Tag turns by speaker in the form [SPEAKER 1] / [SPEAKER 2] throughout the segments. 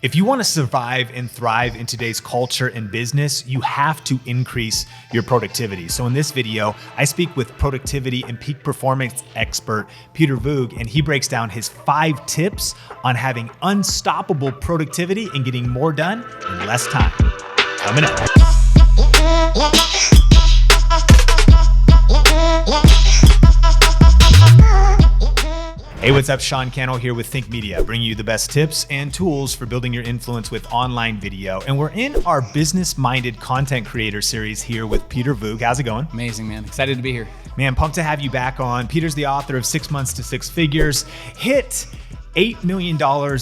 [SPEAKER 1] If you want to survive and thrive in today's culture and business, you have to increase your productivity. So in this video, I speak with productivity and peak performance expert, Peter Voogd, and he breaks down his 5 tips on having unstoppable productivity and getting more done in less time. Coming up. Hey, what's up? Sean Cannell here with Think Media, bringing you the best tips and tools for building your influence with online video. And we're in our business-minded content creator series here with Peter Voogd. How's it going?
[SPEAKER 2] Amazing, man. Excited to be here.
[SPEAKER 1] Man, pumped to have you back on. Peter's the author of 6 Months to Six Figures, hit $8 million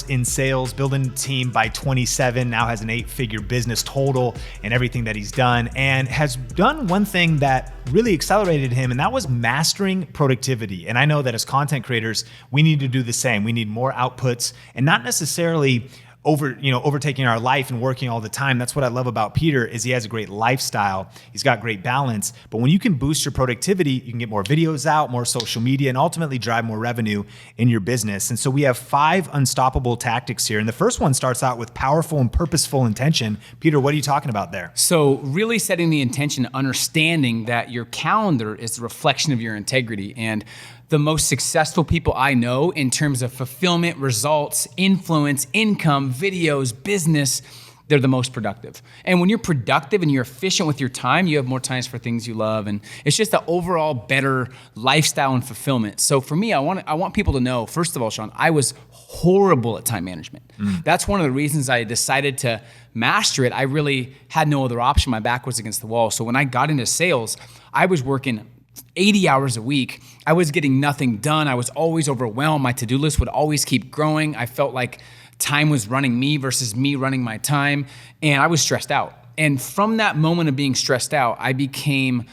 [SPEAKER 1] in sales, building a team by 27, now has an 8-figure business total and everything that he's done, and has done one thing that really accelerated him, and that was mastering productivity. And I know that as content creators, we need to do the same. We need more outputs and not necessarily overtaking our life and working all the time. That's what I love about Peter is he has a great lifestyle. He's got great balance. But when you can boost your productivity, you can get more videos out, more social media, and ultimately drive more revenue in your business. And so we have 5 unstoppable tactics here. And the first one starts out with powerful and purposeful intention. Peter, what are you talking about there?
[SPEAKER 2] So really setting the intention, understanding that your calendar is a reflection of your integrity. And the most successful people I know in terms of fulfillment, results, influence, income, videos, business, they're the most productive. And when you're productive and you're efficient with your time, you have more times for things you love. And it's just an overall better lifestyle and fulfillment. So for me, I want people to know, first of all, Sean, I was horrible at time management. That's one of the reasons I decided to master it. I really had no other option. My back was against the wall. So when I got into sales, I was working 80 hours a week. I was getting nothing done. I was always overwhelmed. My to-do list would always keep growing. I felt like time was running me versus me running my time. And I was stressed out. And from that moment of being stressed out, I became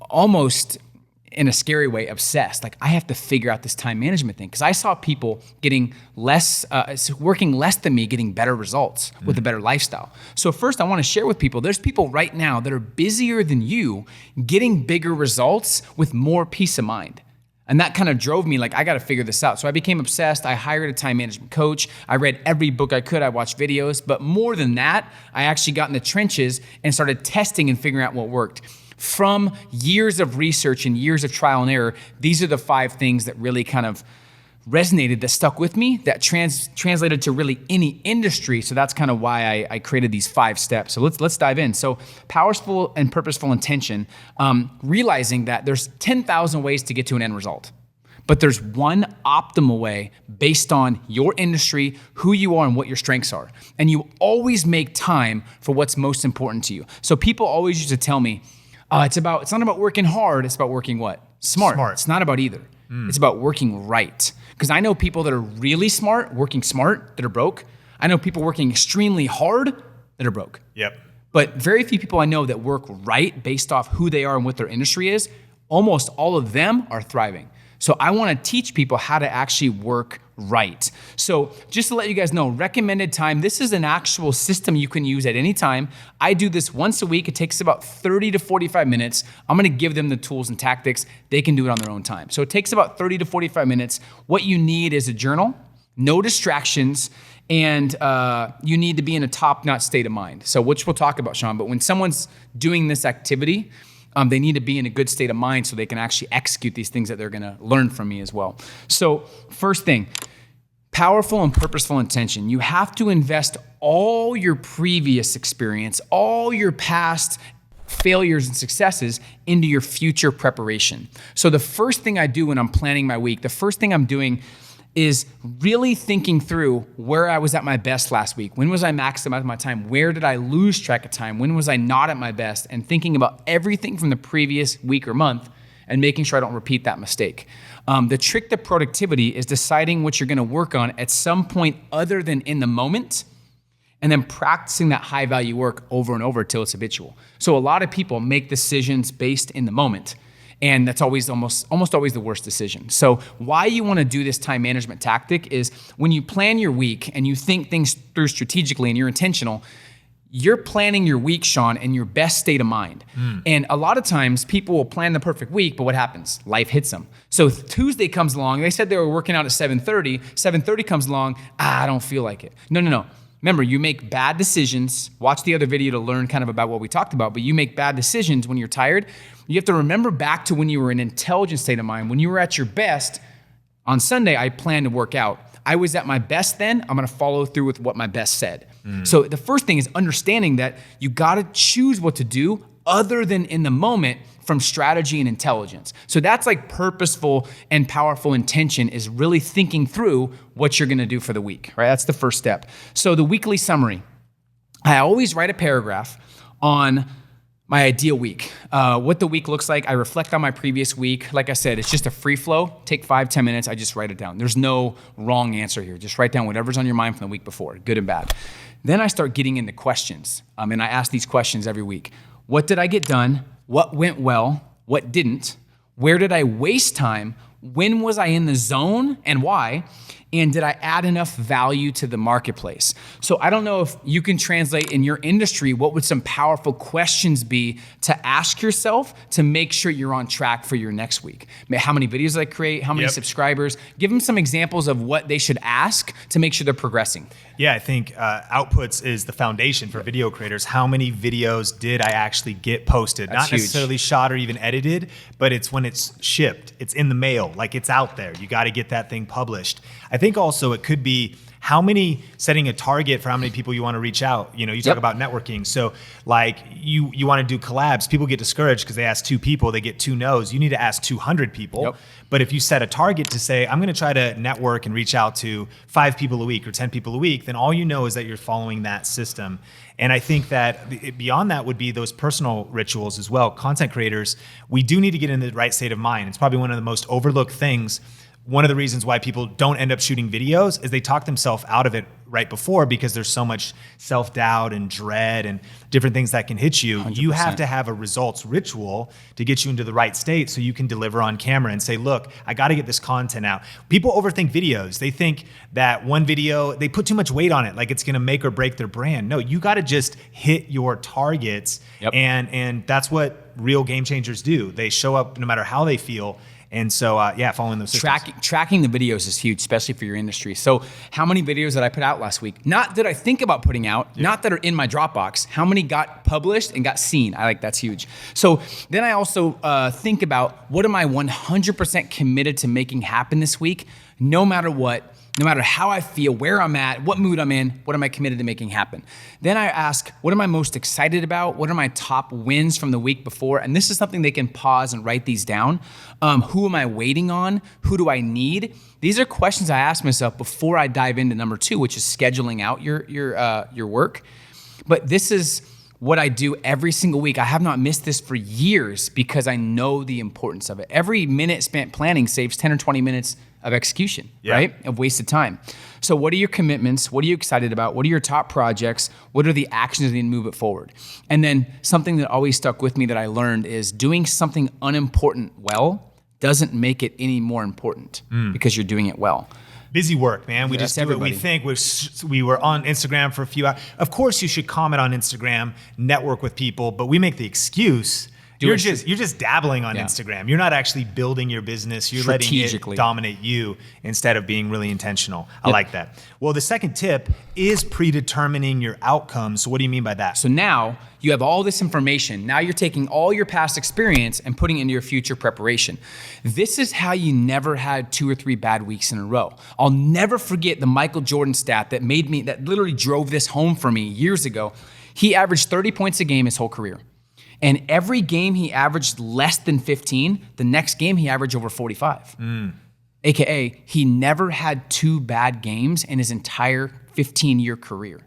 [SPEAKER 2] almost, in a scary way, obsessed. Like, I have to figure out this time management thing. Because I saw people getting less, working less than me, getting better results with a better lifestyle. So first, I want to share with people, there's people right now that are busier than you, getting bigger results with more peace of mind. And that kind of drove me, like, I got to figure this out. So I became obsessed. I hired a time management coach. I read every book I could. I watched videos. But more than that, I actually got in the trenches and started testing and figuring out what worked. From years of research and years of trial and error, these are the 5 things that really kind of resonated, that stuck with me, that translated to really any industry. So that's kind of why I created these 5 steps. So let's dive in. So powerful and purposeful intention, realizing that there's 10,000 ways to get to an end result. But there's one optimal way based on your industry, who you are, and what your strengths are. And you always make time for what's most important to you. So people always used to tell me, it's not about working hard, it's about working what? Smart. It's not about either. It's about working right. Because I know people that are really smart, working smart, that are broke. I know people working extremely hard that are broke.
[SPEAKER 1] Yep.
[SPEAKER 2] But very few people I know that work right based off who they are and what their industry is. Almost all of them are thriving. So I want to teach people how to actually work right. So just to let you guys know, recommended time, this is an actual system you can use at any time. I do this once a week. It takes about 30 to 45 minutes. I'm going to give them the tools and tactics. They can do it on their own time. So it takes about 30 to 45 minutes. What you need is a journal, no distractions, and you need to be in a top-notch state of mind. So which we'll talk about, Sean, but when someone's doing this activity, they need to be in a good state of mind so they can actually execute these things that they're going to learn from me as well. So first thing, powerful and purposeful intention. You have to invest all your previous experience, all your past failures and successes into your future preparation. So the first thing I do when I'm planning my week, the first thing I'm doing is really thinking through where I was at my best last week. When was I maximizing my time? Where did I lose track of time? When was I not at my best? And thinking about everything from the previous week or month and making sure I don't repeat that mistake. The trick to productivity is deciding what you're gonna work on at some point other than in the moment, and then practicing that high value work over and over till it's habitual. So a lot of people make decisions based in the moment. And that's always almost always the worst decision. So why you want to do this time management tactic is when you plan your week and you think things through strategically and you're intentional, you're planning your week, Sean, in your best state of mind. And a lot of times people will plan the perfect week, but what happens? Life hits them. So Tuesday comes along, they said they were working out at 7:30. 7:30 comes along, I don't feel like it. No. Remember, you make bad decisions. Watch the other video to learn kind of about what we talked about, but you make bad decisions when you're tired. You have to remember back to when you were in an intelligent state of mind. When you were at your best, on Sunday, I planned to work out. I was at my best then, I'm gonna follow through with what my best said. So the first thing is understanding that you gotta choose what to do other than in the moment from strategy and intelligence. So that's like purposeful and powerful intention, is really thinking through what you're gonna do for the week, right? That's the first step. So the weekly summary, I always write a paragraph on my ideal week, what the week looks like. I reflect on my previous week. Like I said, it's just a free flow. Take 5-10 minutes, I just write it down. There's no wrong answer here. Just write down whatever's on your mind from the week before, good and bad. Then I start getting into questions, and I ask these questions every week. What did I get done? What went well? What didn't? Where did I waste time? When was I in the zone and why? And did I add enough value to the marketplace? So I don't know if you can translate in your industry, what would some powerful questions be to ask yourself to make sure you're on track for your next week? How many videos did I create? How many subscribers? Give them some examples of what they should ask to make sure they're progressing.
[SPEAKER 1] Yeah, I think outputs is the foundation for video creators. How many videos did I actually get posted?
[SPEAKER 2] That's
[SPEAKER 1] Not necessarily shot or even edited, but it's when it's shipped, it's in the mail, like it's out there. You got to get that thing published. I think also it could be setting a target for how many people you want to reach out. You know, you talk about networking. So like you want to do collabs, people get discouraged because they ask 2 people, they get 2 no's. You need to ask 200 people. But if you set a target to say, I'm going to try to network and reach out to 5 people a week or 10 people a week, then all you know is that you're following that system. And I think that beyond that would be those personal rituals as well. Content creators, we do need to get in the right state of mind. It's probably one of the most overlooked things. One of the reasons why people don't end up shooting videos is they talk themselves out of it right before, because there's so much self-doubt and dread and different things that can hit you. 100%. You have to have a results ritual to get you into the right state so you can deliver on camera and say, look, I got to get this content out. People overthink videos. They think that one video, they put too much weight on it, like it's going to make or break their brand. No, you got to just hit your targets. And that's what real game changers do. They show up no matter how they feel. And so, following those systems.
[SPEAKER 2] Tracking the videos is huge, especially for your industry. So how many videos did I put out last week? Not that I think about putting out, not that are in my Dropbox. How many got published and got seen? That's huge. So then I also think about, what am I 100% committed to making happen this week, no matter what? No matter how I feel, where I'm at, what mood I'm in, what am I committed to making happen? Then I ask, what am I most excited about? What are my top wins from the week before? And this is something they can pause and write these down. Who am I waiting on? Who do I need? These are questions I ask myself before I dive into number 2, which is scheduling out your work. But this is what I do every single week. I have not missed this for years because I know the importance of it. Every minute spent planning saves 10 or 20 minutes of execution, right? Of wasted time. So what are your commitments? What are you excited about? What are your top projects? What are the actions that need to move it forward? And then something that always stuck with me that I learned is doing something unimportant well doesn't make it any more important because you're doing it well.
[SPEAKER 1] Busy work, man. We just do what we think. We were on Instagram for a few hours. Of course, you should comment on Instagram, network with people, but we make the excuse. You're just dabbling on Instagram. You're not actually building your business. You're letting it dominate you instead of being really intentional. I like that. Well, the second tip is predetermining your outcomes. So what do you mean by that?
[SPEAKER 2] So now you have all this information. Now you're taking all your past experience and putting it into your future preparation. This is how you never had 2 or 3 bad weeks in a row. I'll never forget the Michael Jordan stat that literally drove this home for me years ago. He averaged 30 points a game his whole career. And every game he averaged less than 15, the next game he averaged over 45. AKA, he never had 2 bad games in his entire 15-year career.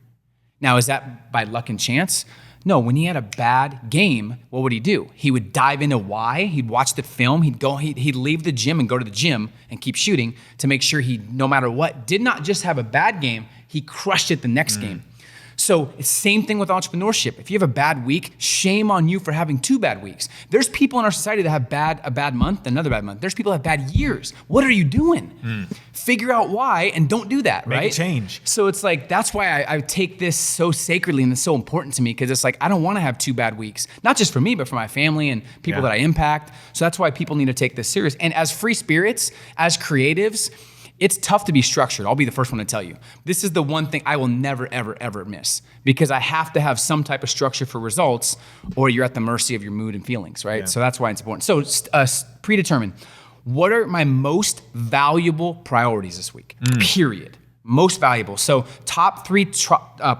[SPEAKER 2] Now, is that by luck and chance? No, when he had a bad game, what would he do? He would dive into why, he'd watch the film, he'd leave the gym and go to the gym and keep shooting to make sure he, no matter what, did not just have a bad game, he crushed it the next game. So it's the same thing with entrepreneurship. If you have a bad week, shame on you for having 2 bad weeks. There's people in our society that have a bad month, another bad month. There's people that have bad years. What are you doing? Figure out why and don't do that, right?
[SPEAKER 1] Make a change.
[SPEAKER 2] So it's like, that's why I take this so sacredly and it's so important to me, because it's like, I don't want to have 2 bad weeks. Not just for me, but for my family and people that I impact. So that's why people need to take this serious. And as free spirits, as creatives, It's tough to be structured. I'll be the first one to tell you. This is the one thing I will never, ever, ever miss, because I have to have some type of structure for results, or you're at the mercy of your mood and feelings, right? Yeah. So that's why it's important. So predetermine. What are my most valuable priorities this week? Period. Most valuable. So top 3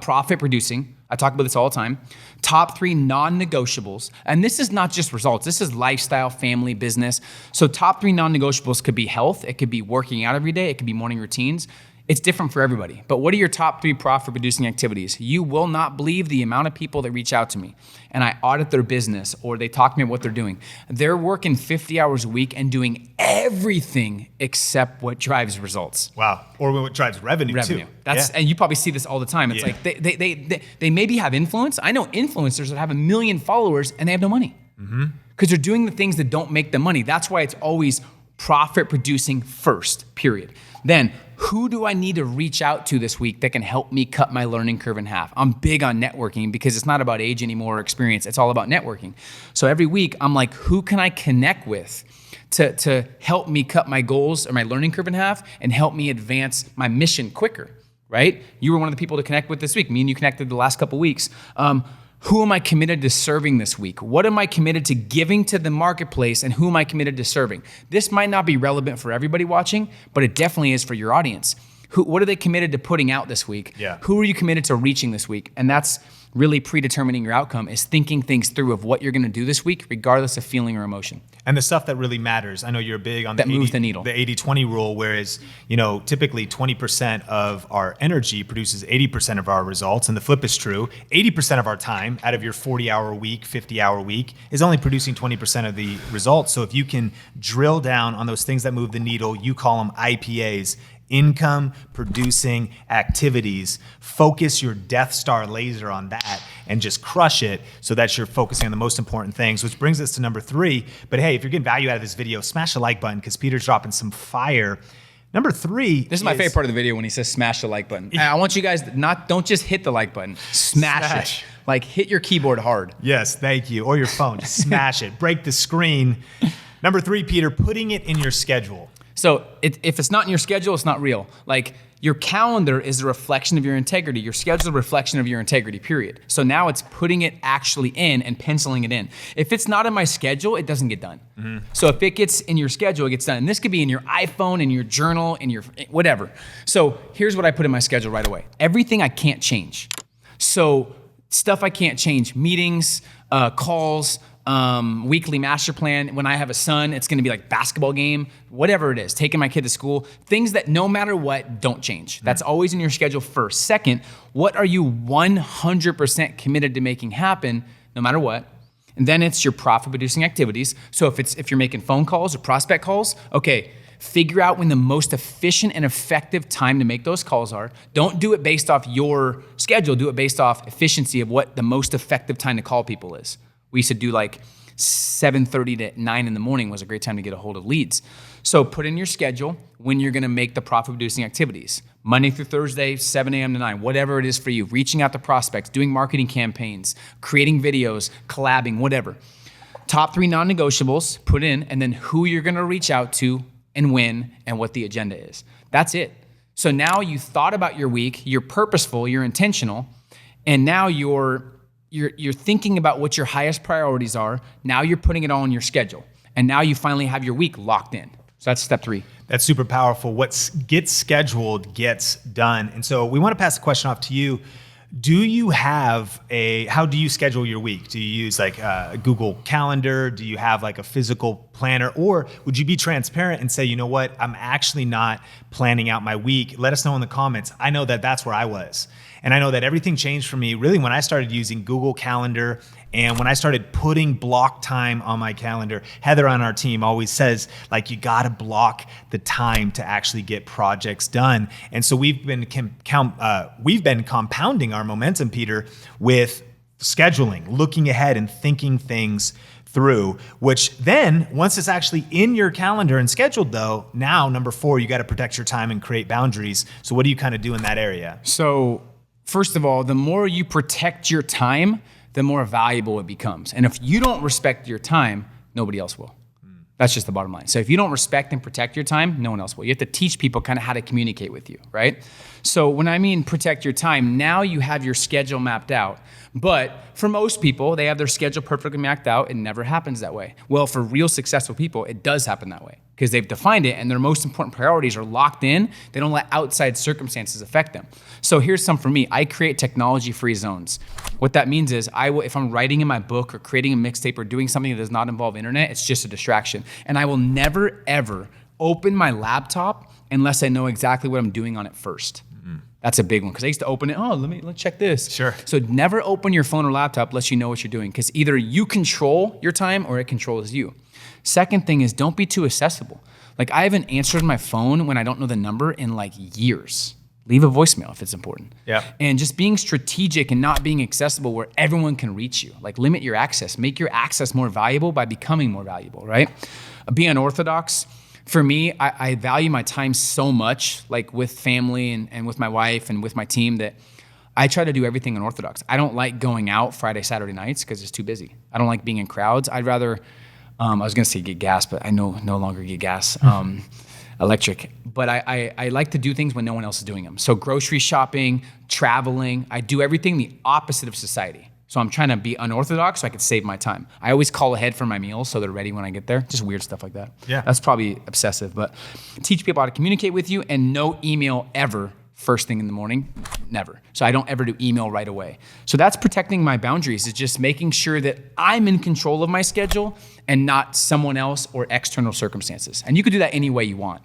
[SPEAKER 2] profit producing. I talk about this all the time. Top 3 non-negotiables. And this is not just results. This is lifestyle, family, business. So top 3 non-negotiables could be health. It could be working out every day. It could be morning routines. It's different for everybody. But what are your top 3 profit-producing activities? You will not believe the amount of people that reach out to me and I audit their business, or they talk to me about what they're doing. They're working 50 hours a week and doing everything except what drives results.
[SPEAKER 1] Wow. Or what drives revenue too.
[SPEAKER 2] And you probably see this all the time. It's like they maybe have influence. I know influencers that have 1 million followers and they have no money because they're doing the things that don't make them money. That's why it's always profit producing first, period. Then, who do I need to reach out to this week that can help me cut my learning curve in half? I'm big on networking because it's not about age anymore or experience. It's all about networking. So every week I'm like, who can I connect with to help me cut my goals or my learning curve in half and help me advance my mission quicker, right? You were one of the people to connect with this week. Me and you connected the last couple of weeks. Who am I committed to serving this week? What am I committed to giving to the marketplace, and who am I committed to serving? This might not be relevant for everybody watching, but it definitely is for your audience. What are they committed to putting out this week?
[SPEAKER 1] Yeah.
[SPEAKER 2] Who are you committed to reaching this week? And that's really predetermining your outcome, is thinking things through of what you're gonna do this week, regardless of feeling or emotion.
[SPEAKER 1] And the stuff that really matters. I know you're big on
[SPEAKER 2] that moves the needle.
[SPEAKER 1] The 80-20 rule, whereas, typically 20% of our energy produces 80% of our results. And the flip is true. 80% of our time out of your 40-hour week, 50-hour week is only producing 20% of the results. So if you can drill down on those things that move the needle, you call them IPAs, income producing activities, focus your Death Star laser on that and just crush it so that you're focusing on the most important things, which brings us to number 3. But hey, if you're getting value out of this video, smash the like button because Peter's dropping some fire. Number 3.
[SPEAKER 2] This is my favorite part of the video when he says smash the like button. I want you guys don't just hit the like button, smash it. Like hit your keyboard hard.
[SPEAKER 1] Yes, thank you. Or your phone, just smash it, break the screen. Number 3, Peter, putting it in your schedule.
[SPEAKER 2] So if it's not in your schedule, it's not real. Like your calendar is a reflection of your integrity. Your schedule is a reflection of your integrity, period. So now it's putting it actually in and penciling it in. If it's not in my schedule, it doesn't get done. So if it gets in your schedule, it gets done. And this could be in your iPhone, in your journal, in your whatever. So here's what I put in my schedule right away. Everything I can't change. So stuff I can't change, meetings, calls, weekly master plan. When I have a son, it's gonna be like basketball game, whatever it is, taking my kid to school, things that no matter what, don't change. That's always in your schedule first. Second, what are you 100% committed to making happen no matter what? And then it's your profit producing activities. So if you're making phone calls or prospect calls, okay, figure out when the most efficient and effective time to make those calls are. Don't do it based off your schedule, do it based off efficiency of what the most effective time to call people is. We used to do like 7:30 to 9 in the morning was a great time to get a hold of leads. So put in your schedule when you're gonna make the profit-producing activities. Monday through Thursday, 7 a.m. to 9, whatever it is for you. Reaching out to prospects, doing marketing campaigns, creating videos, collabing, whatever. Top 3 non-negotiables, put in, and then who you're gonna reach out to and when and what the agenda is. That's it. So now you thought about your week, you're purposeful, you're intentional, and now you're thinking about what your highest priorities are. Now you're putting it all in your schedule. And now you finally have your week locked in. So that's step 3.
[SPEAKER 1] That's super powerful. What gets scheduled gets done. And so we want to pass the question off to you. How do you schedule your week? Do you use like a Google Calendar? Do you have like a physical planner? Or would you be transparent and say, you know what, I'm actually not planning out my week? Let us know in the comments. I know that that's where I was. And I know that everything changed for me really when I started using Google Calendar and when I started putting block time on my calendar. Heather on our team always says, like, you gotta block the time to actually get projects done. And so we've been compounding our momentum, Peter, with scheduling, looking ahead and thinking things through, which then once it's actually in your calendar and scheduled though, now number 4, you gotta protect your time and create boundaries. So what do you kind of do in that area?
[SPEAKER 2] So first of all, the more you protect your time, the more valuable it becomes. And if you don't respect your time, nobody else will. That's just the bottom line. So if you don't respect and protect your time, no one else will. You have to teach people kind of how to communicate with you, right? So when I mean protect your time, now you have your schedule mapped out. But for most people, they have their schedule perfectly mapped out. It never happens that way. Well, for real successful people, it does happen that way because they've defined it and their most important priorities are locked in. They don't let outside circumstances affect them. So here's some for me. I create technology-free zones. What that means is if I'm writing in my book or creating a mixtape or doing something that does not involve internet, it's just a distraction. And I will never, ever open my laptop unless I know exactly what I'm doing on it first. That's a big one because I used to open it. Let's check this.
[SPEAKER 1] Sure.
[SPEAKER 2] So never open your phone or laptop unless you know what you're doing because either you control your time or it controls you. Second thing is don't be too accessible. Like I haven't answered my phone when I don't know the number in like years. Leave a voicemail if it's important.
[SPEAKER 1] Yeah.
[SPEAKER 2] And just being strategic and not being accessible where everyone can reach you. Like limit your access. Make your access more valuable by becoming more valuable, right? Be unorthodox. For me, I value my time so much, like with family and with my wife and with my team, that I try to do everything unorthodox. I don't like going out Friday, Saturday nights because it's too busy. I don't like being in crowds. I'd rather, I was gonna say get gas, but I no longer get gas, electric. But I like to do things when no one else is doing them. So grocery shopping, traveling, I do everything the opposite of society. So I'm trying to be unorthodox so I could save my time. I always call ahead for my meals so they're ready when I get there. Just weird stuff like that.
[SPEAKER 1] Yeah.
[SPEAKER 2] That's probably obsessive, but teach people how to communicate with you and no email ever first thing in the morning, never. So I don't ever do email right away. So that's protecting my boundaries, is just making sure that I'm in control of my schedule and not someone else or external circumstances. And you could do that any way you want.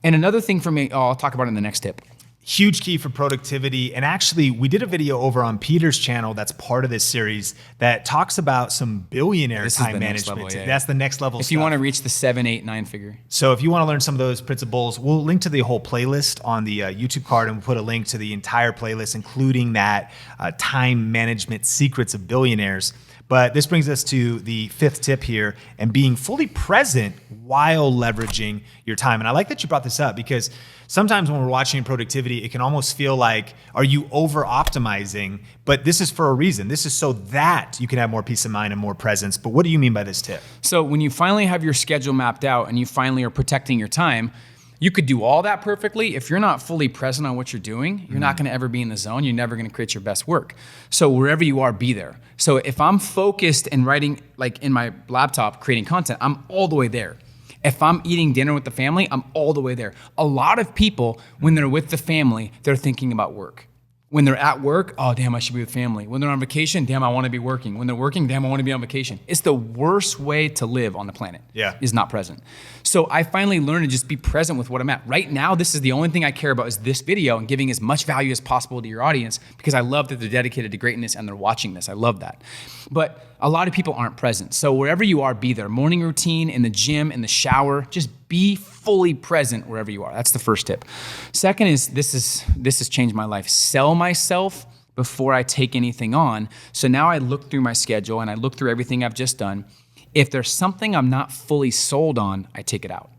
[SPEAKER 2] And another thing for me, I'll talk about it in the next tip.
[SPEAKER 1] Huge key for productivity. And actually, we did a video over on Peter's channel that's part of this series that talks about some billionaire time management.
[SPEAKER 2] Level, yeah.
[SPEAKER 1] That's the next level
[SPEAKER 2] if
[SPEAKER 1] stuff.
[SPEAKER 2] you want to reach the 7, 8, 9 figure.
[SPEAKER 1] So if you want to learn some of those principles, we'll link to the whole playlist on the YouTube card, and we'll put a link to the entire playlist, including that time management secrets of billionaires. But this brings us to the fifth tip here, and being fully present while leveraging your time. And I like that you brought this up because sometimes when we're watching productivity, it can almost feel like, are you over optimizing? But this is for a reason. This is so that you can have more peace of mind and more presence. But what do you mean by this tip?
[SPEAKER 2] So when you finally have your schedule mapped out and you finally are protecting your time, you could do all that perfectly. If you're not fully present on what you're doing, you're not gonna ever be in the zone. You're never gonna create your best work. So wherever you are, be there. So if I'm focused and writing, like in my laptop, creating content, I'm all the way there. If I'm eating dinner with the family, I'm all the way there. A lot of people, when they're with the family, they're thinking about work. When they're at work, oh, damn, I should be with family. When they're on vacation, damn, I want to be working. When they're working, damn, I want to be on vacation. It's the worst way to live on the planet, is not present. So I finally learned to just be present with what I'm at. Right now, this is the only thing I care about is this video and giving as much value as possible to your audience because I love that they're dedicated to greatness and they're watching this. I love that. But a lot of people aren't present. So wherever you are, be there. Morning routine, in the gym, in the shower, just be fully present wherever you are. That's the first tip. Second is, this has changed my life. Sell myself before I take anything on. So now I look through my schedule and I look through everything I've just done. If there's something I'm not fully sold on, I take it out.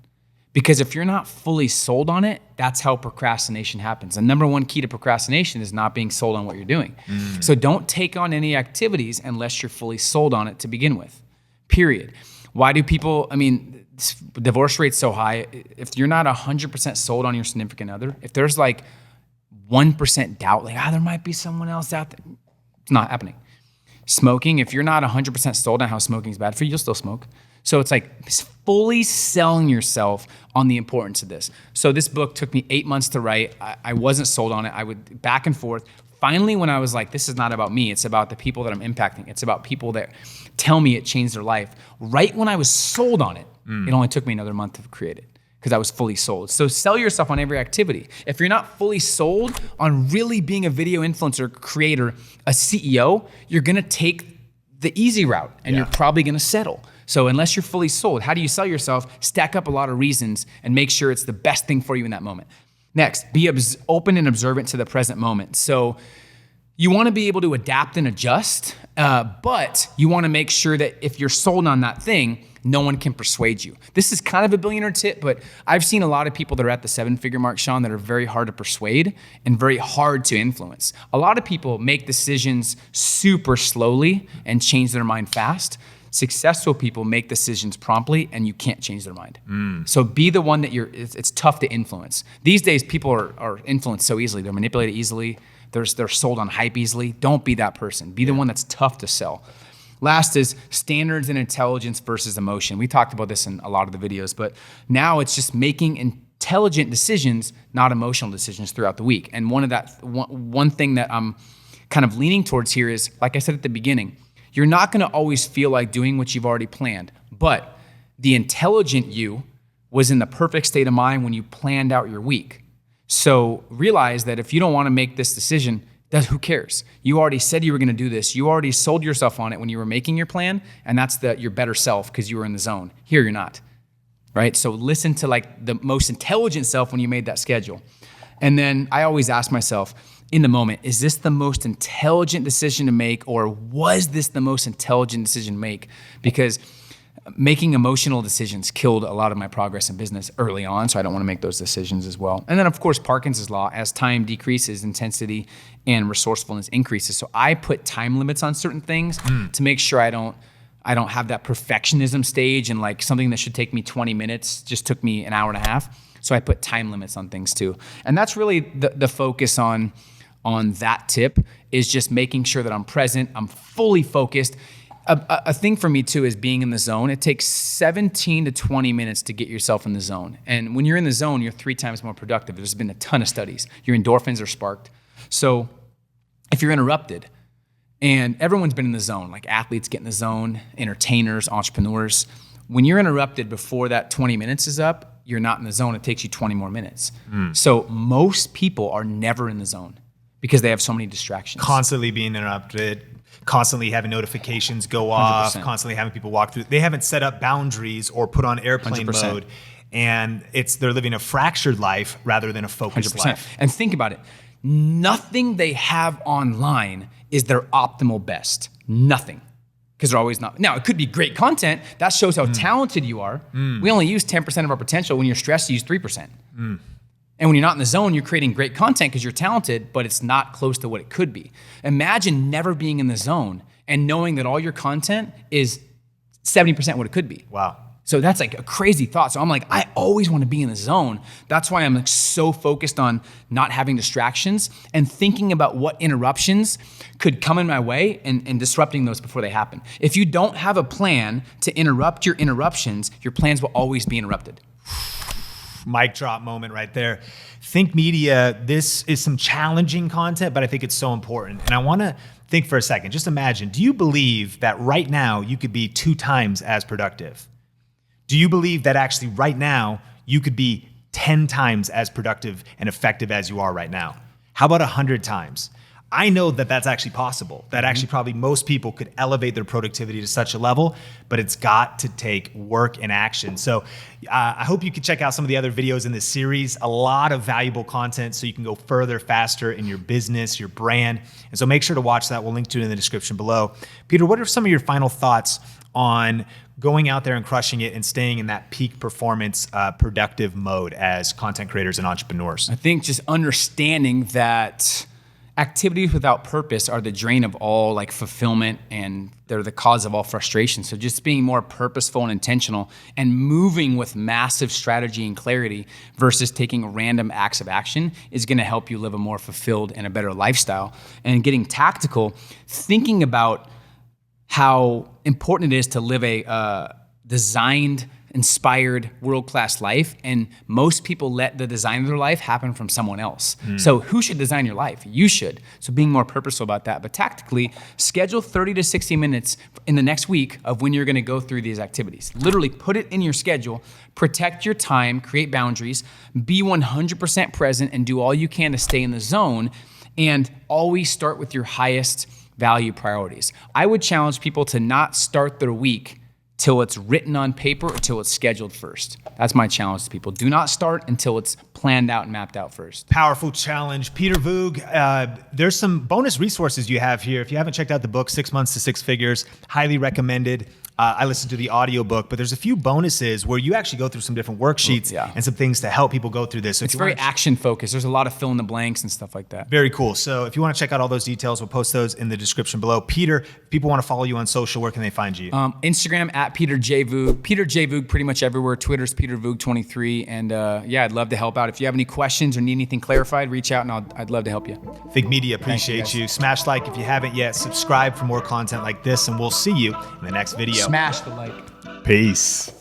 [SPEAKER 2] Because if you're not fully sold on it, that's how procrastination happens. The number one key to procrastination is not being sold on what you're doing. So don't take on any activities unless you're fully sold on it to begin with, period. Why do people, divorce rate's so high. If you're not 100% sold on your significant other, if there's like 1% doubt, like, there might be someone else out there, it's not happening. Smoking, if you're not 100% sold on how smoking is bad for you, you'll still smoke. So it's like fully selling yourself on the importance of this. So this book took me 8 months to write. I wasn't sold on it. I would back and forth. Finally, when I was like, this is not about me, it's about the people that I'm impacting. It's about people that tell me it changed their life. Right when I was sold on it, it only took me another month to create it because I was fully sold. So sell yourself on every activity. If you're not fully sold on really being a video influencer, creator, a CEO, you're gonna take the easy route and you're probably gonna settle. So unless you're fully sold, how do you sell yourself? Stack up a lot of reasons and make sure it's the best thing for you in that moment. Next, be open and observant to the present moment. So you want to be able to adapt and adjust, but you want to make sure that if you're sold on that thing, no one can persuade you. This is kind of a billionaire tip, but I've seen a lot of people that are at the 7-figure mark, Sean, that are very hard to persuade and very hard to influence. A lot of people make decisions super slowly and change their mind fast. Successful people make decisions promptly and you can't change their mind. So be the one that it's tough to influence. These days, people are influenced so easily. They're manipulated easily. They're sold on hype easily. Don't be that person. Be the one that's tough to sell. Last is standards and intelligence versus emotion. We talked about this in a lot of the videos, but now it's just making intelligent decisions, not emotional decisions throughout the week. And one thing that I'm kind of leaning towards here is, like I said at the beginning, you're not gonna always feel like doing what you've already planned, but the intelligent you was in the perfect state of mind when you planned out your week. So realize that if you don't wanna make this decision, who cares? You already said you were gonna do this. You already sold yourself on it when you were making your plan, and that's your better self because you were in the zone. Here, you're not, right? So listen to like the most intelligent self when you made that schedule. And then I always ask myself, in the moment, is this the most intelligent decision to make, or was this the most intelligent decision to make? Because making emotional decisions killed a lot of my progress in business early on, so I don't want to make those decisions as well. And then, of course, Parkinson's law, as time decreases, intensity and resourcefulness increases. So I put time limits on certain things to make sure I don't have that perfectionism stage, and like something that should take me 20 minutes just took me an hour and a half. So I put time limits on things too. And that's really the focus on that tip, is just making sure that I'm present, I'm fully focused. A thing for me too is being in the zone. It takes 17 to 20 minutes to get yourself in the zone. And when you're in the zone, you're 3 times more productive. There's been a ton of studies. Your endorphins are sparked. So if you're interrupted, and everyone's been in the zone, like athletes get in the zone, entertainers, entrepreneurs. When you're interrupted before that 20 minutes is up, you're not in the zone. It takes you 20 more minutes. So most people are never in the zone because they have so many distractions.
[SPEAKER 1] Constantly being interrupted, constantly having notifications go off, 100%. Constantly having people walk through. They haven't set up boundaries or put on airplane 100%. Mode. And they're living a fractured life rather than a focused 100%. Life.
[SPEAKER 2] And think about it. Nothing they have online is their optimal best. Nothing. Because they're always not. Now, it could be great content. That shows how talented you are. We only use 10% of our potential. When you're stressed, you use 3%. And when you're not in the zone, you're creating great content because you're talented, but it's not close to what it could be. Imagine never being in the zone and knowing that all your content is 70% what it could be.
[SPEAKER 1] Wow.
[SPEAKER 2] So that's like a crazy thought. So I'm like, I always want to be in the zone. That's why I'm like so focused on not having distractions and thinking about what interruptions could come in my way and disrupting those before they happen. If you don't have a plan to interrupt your interruptions, your plans will always be interrupted.
[SPEAKER 1] Mic drop moment right there. Think Media, this is some challenging content, but I think it's so important. And I want to think for a second. Just imagine, do you believe that right now you could be 2 times as productive? Do you believe that actually right now you could be 10 times as productive and effective as you are right now? How about 100 times? I know that that's actually possible, that actually probably most people could elevate their productivity to such a level, but it's got to take work and action. So I hope you can check out some of the other videos in this series, a lot of valuable content so you can go further, faster in your business, your brand. And so make sure to watch that. We'll link to it in the description below. Peter, what are some of your final thoughts on going out there and crushing it and staying in that peak performance, productive mode as content creators and entrepreneurs?
[SPEAKER 2] I think just understanding that activities without purpose are the drain of all like fulfillment, and they're the cause of all frustration. So just being more purposeful and intentional and moving with massive strategy and clarity versus taking random acts of action is going to help you live a more fulfilled and a better lifestyle. And getting tactical, thinking about how important it is to live a designed, inspired, world-class life. And most people let the design of their life happen from someone else. So who should design your life? You should. So being more purposeful about that. But tactically, schedule 30 to 60 minutes in the next week of when you're gonna go through these activities. Literally put it in your schedule, protect your time, create boundaries, be 100% present, and do all you can to stay in the zone. And always start with your highest value priorities. I would challenge people to not start their week till it's written on paper or till it's scheduled first. That's my challenge to people. Do not start until it's planned out and mapped out first.
[SPEAKER 1] Powerful challenge. Peter Voogd, there's some bonus resources you have here. If you haven't checked out the book, 6 Months to Six Figures, highly recommended. I listened to the audiobook, but there's a few bonuses where you actually go through some different worksheets and some things to help people go through this. So
[SPEAKER 2] it's very action focused. There's a lot of fill in the blanks and stuff like that.
[SPEAKER 1] Very cool. So if you want to check out all those details, we'll post those in the description below. Peter, if people want to follow you on social, where can they find you?
[SPEAKER 2] Instagram at Peter J. Voogd. Peter J. Voogd pretty much everywhere. Twitter's Peter Voogd 23. And yeah, I'd love to help out. If you have any questions or need anything clarified, reach out and I'd love to help you.
[SPEAKER 1] Think Media appreciate you. Smash like if you haven't yet. Subscribe for more content like this, and we'll see you in the next video.
[SPEAKER 2] Smash the like.
[SPEAKER 1] Peace.